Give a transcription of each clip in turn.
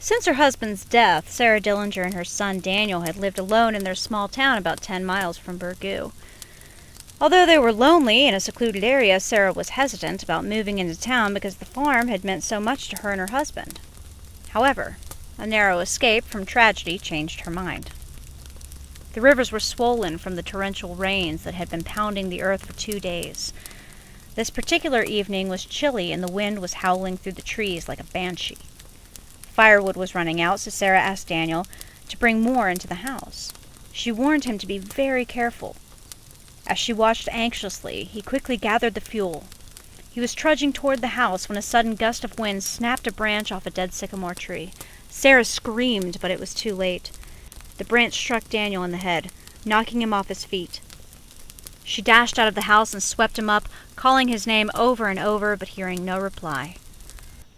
Since her husband's death, Sarah Dillinger and her son Daniel had lived alone in their small town about 10 miles from Burgoo. Although they were lonely in a secluded area, Sarah was hesitant about moving into town because the farm had meant so much to her and her husband. However, a narrow escape from tragedy changed her mind. The rivers were swollen from the torrential rains that had been pounding the earth for 2 days. This particular evening was chilly and the wind was howling through the trees like a banshee. Firewood was running out, so Sarah asked Daniel to bring more into the house. She warned him to be very careful. As she watched anxiously, he quickly gathered the fuel. He was trudging toward the house when a sudden gust of wind snapped a branch off a dead sycamore tree. Sarah screamed, but it was too late. The branch struck Daniel in the head, knocking him off his feet. She dashed out of the house and swept him up, calling his name over and over, but hearing no reply.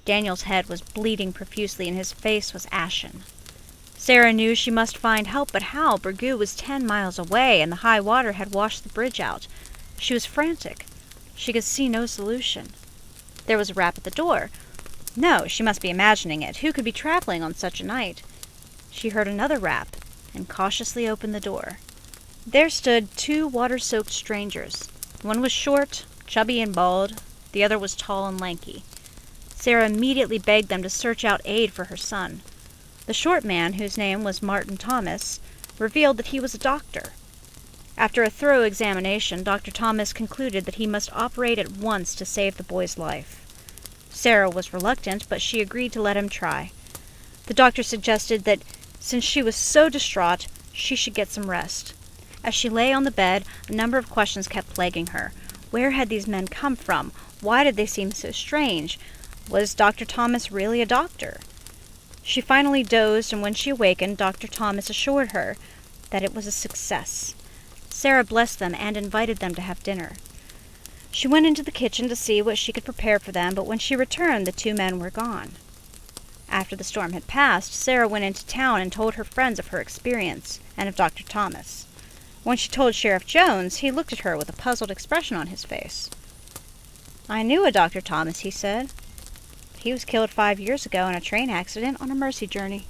Daniel's head was bleeding profusely and his face was ashen. Sarah knew she must find help, but how? Burgoo was 10 miles away, and the high water had washed the bridge out. She was frantic. She could see no solution. There was a rap at the door. No, she must be imagining it. Who could be traveling on such a night? She heard another rap, and cautiously opened the door. There stood 2 water-soaked strangers. One was short, chubby and bald. The other was tall and lanky. Sarah immediately begged them to search out aid for her son. The short man, whose name was Martin Thomas, revealed that he was a doctor. After a thorough examination, Dr. Thomas concluded that he must operate at once to save the boy's life. Sarah was reluctant, but she agreed to let him try. The doctor suggested that, since she was so distraught, she should get some rest. As she lay on the bed, a number of questions kept plaguing her. Where had these men come from? Why did they seem so strange? Was Dr. Thomas really a doctor? She finally dozed, and when she awakened, Dr. Thomas assured her that it was a success. Sarah blessed them and invited them to have dinner. She went into the kitchen to see what she could prepare for them, but when she returned, the 2 men were gone. After the storm had passed, Sarah went into town and told her friends of her experience and of Dr. Thomas. When she told Sheriff Jones, he looked at her with a puzzled expression on his face. "I knew a Dr. Thomas," he said. "He was killed 5 years ago in a train accident on a mercy journey."